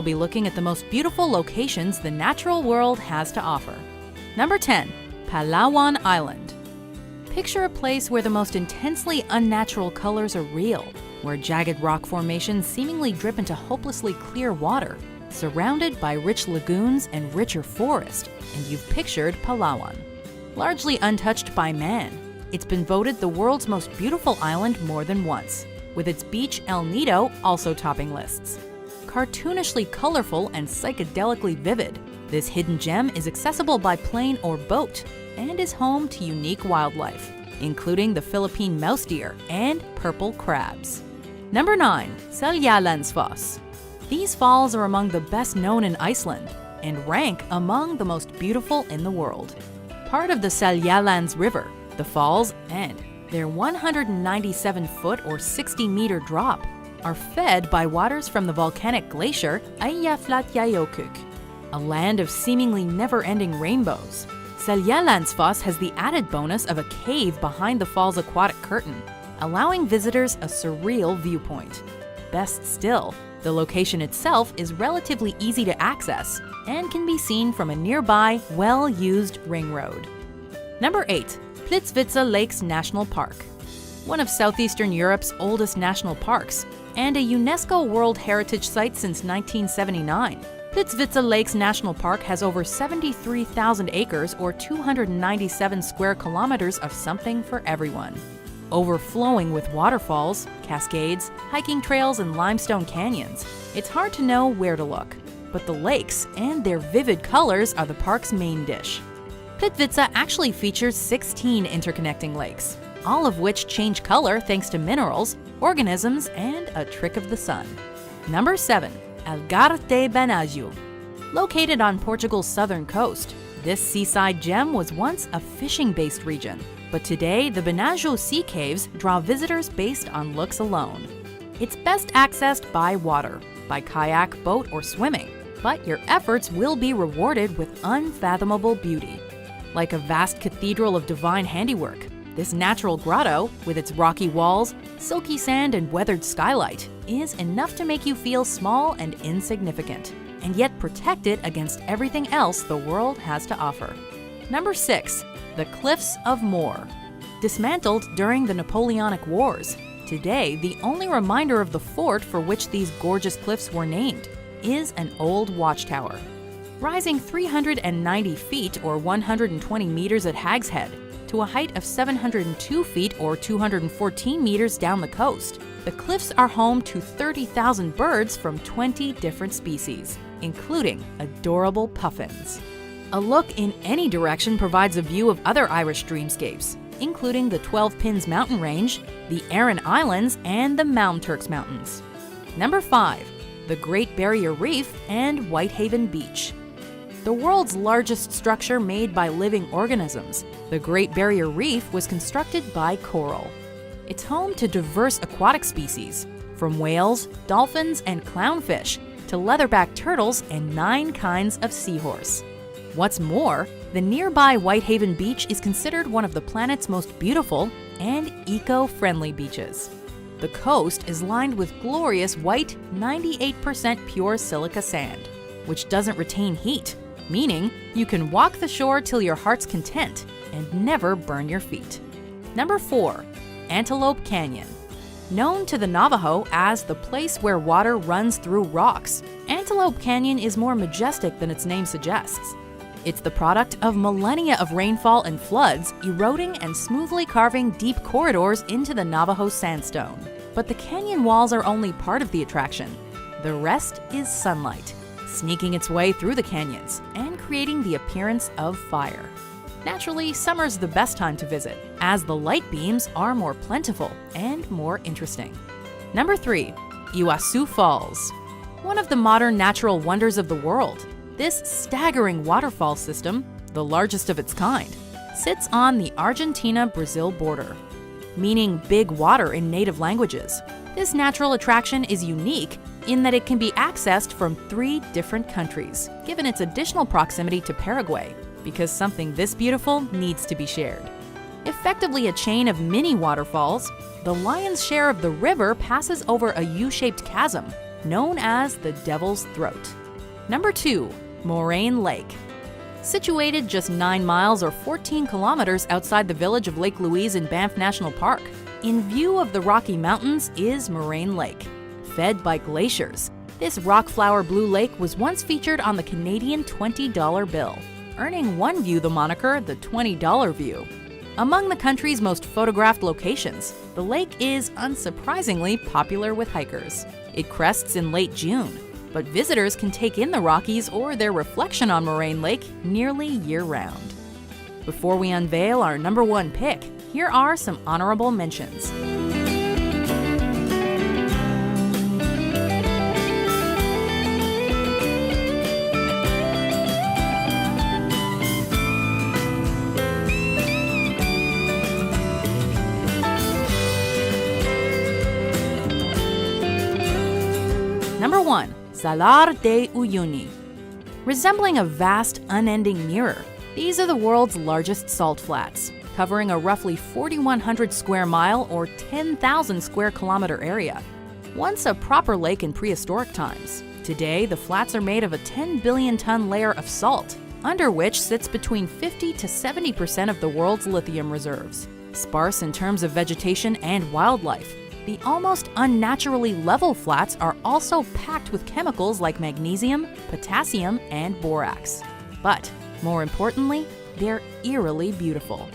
We'll be looking at the most beautiful locations the natural world has to offer. Number 10. Palawan Island. Picture a place where the most intensely unnatural colors are real, where jagged rock formations seemingly drip into hopelessly clear water, surrounded by rich lagoons and richer forest, and you've pictured Palawan. Largely untouched by man, it's been voted the world's most beautiful island more than once, with its beach El Nido also topping lists. Cartoonishly colorful and psychedelically vivid, this hidden gem is accessible by plane or boat and is home to unique wildlife, including the Philippine mouse deer and purple crabs. Number 9. Seljalandsfoss. These falls are among the best known in Iceland and rank among the most beautiful in the world. Part of the Seljalands River, the falls and their 197-foot or 60-meter drop are fed by waters from the volcanic glacier Eyjafjallajökull, a land of seemingly never-ending rainbows. Seljalandsfoss has the added bonus of a cave behind the fall's aquatic curtain, allowing visitors a surreal viewpoint. Best still, the location itself is relatively easy to access and can be seen from a nearby, well-used ring road. Number 8. Plitvice Lakes National Park. One of southeastern Europe's oldest national parks and a UNESCO World Heritage Site since 1979. Plitvice Lakes National Park has over 73,000 acres or 297 square kilometers of something for everyone. Overflowing with waterfalls, cascades, hiking trails, and limestone canyons, it's hard to know where to look. But the lakes and their vivid colors are the park's main dish. Plitvice actually features 16 interconnecting lakes, all of which change color thanks to minerals, organisms, and a trick of the sun. Number 7. Algarve de Benajú. Located on Portugal's southern coast, this seaside gem was once a fishing-based region, but today the Benajú Sea Caves draw visitors based on looks alone. It's best accessed by water, by kayak, boat, or swimming, but your efforts will be rewarded with unfathomable beauty. Like a vast cathedral of divine handiwork, this natural grotto, with its rocky walls, silky sand, and weathered skylight, is enough to make you feel small and insignificant, and yet protected against everything else the world has to offer. Number 6. The Cliffs of Moher. Dismantled during the Napoleonic Wars, today the only reminder of the fort for which these gorgeous cliffs were named is an old watchtower. Rising 390 feet or 120 meters at Hag's Head, to a height of 702 feet or 214 meters down the coast, the cliffs are home to 30,000 birds from 20 different species, including adorable puffins. A look in any direction provides a view of other Irish dreamscapes, including the 12 Pins mountain range, the Aran Islands, and the Mound Turks Mountains. Number 5. The Great Barrier Reef and Whitehaven Beach. The world's largest structure made by living organisms, the Great Barrier Reef was constructed by coral. It's home to diverse aquatic species, from whales, dolphins, and clownfish to leatherback turtles and 9 kinds of seahorse. What's more, the nearby Whitehaven Beach is considered one of the planet's most beautiful and eco-friendly beaches. The coast is lined with glorious white, 98% pure silica sand, which doesn't retain heat, meaning you can walk the shore till your heart's content and never burn your feet. Number 4. Antelope Canyon. Known to the Navajo as the place where water runs through rocks, Antelope Canyon is more majestic than its name suggests. It's the product of millennia of rainfall and floods eroding and smoothly carving deep corridors into the Navajo sandstone. But the canyon walls are only part of the attraction. The rest is sunlight, sneaking its way through the canyons and creating the appearance of fire. Naturally, summer's the best time to visit, as the light beams are more plentiful and more interesting. Number 3. Iguazu Falls. One of the modern natural wonders of the world, this staggering waterfall system, the largest of its kind, sits on the Argentina-Brazil border, meaning big water in native languages. This natural attraction is unique in that it can be accessed from 3 different countries, given its additional proximity to Paraguay, because something this beautiful needs to be shared. Effectively a chain of mini waterfalls, the lion's share of the river passes over a U-shaped chasm, known as the Devil's Throat. Number 2. Moraine Lake. Situated just 9 miles or 14 kilometers outside the village of Lake Louise in Banff National Park, in view of the Rocky Mountains is Moraine Lake. Fed by glaciers, this rock-flower blue lake was once featured on the Canadian $20 bill, earning one view the moniker the $20 view. Among the country's most photographed locations, the lake is unsurprisingly popular with hikers. It crests in late June, but visitors can take in the Rockies or their reflection on Moraine Lake nearly year-round. Before we unveil our number 1 pick, here are some honorable mentions. Number 1. Salar de Uyuni. Resembling a vast, unending mirror, these are the world's largest salt flats, covering a roughly 4,100 square mile or 10,000 square kilometer area. Once a proper lake in prehistoric times, today the flats are made of a 10 billion ton layer of salt, under which sits between 50 to 70% of the world's lithium reserves. Sparse in terms of vegetation and wildlife, the almost unnaturally level flats are also packed with chemicals like magnesium, potassium, and borax. But, more importantly, they're eerily beautiful.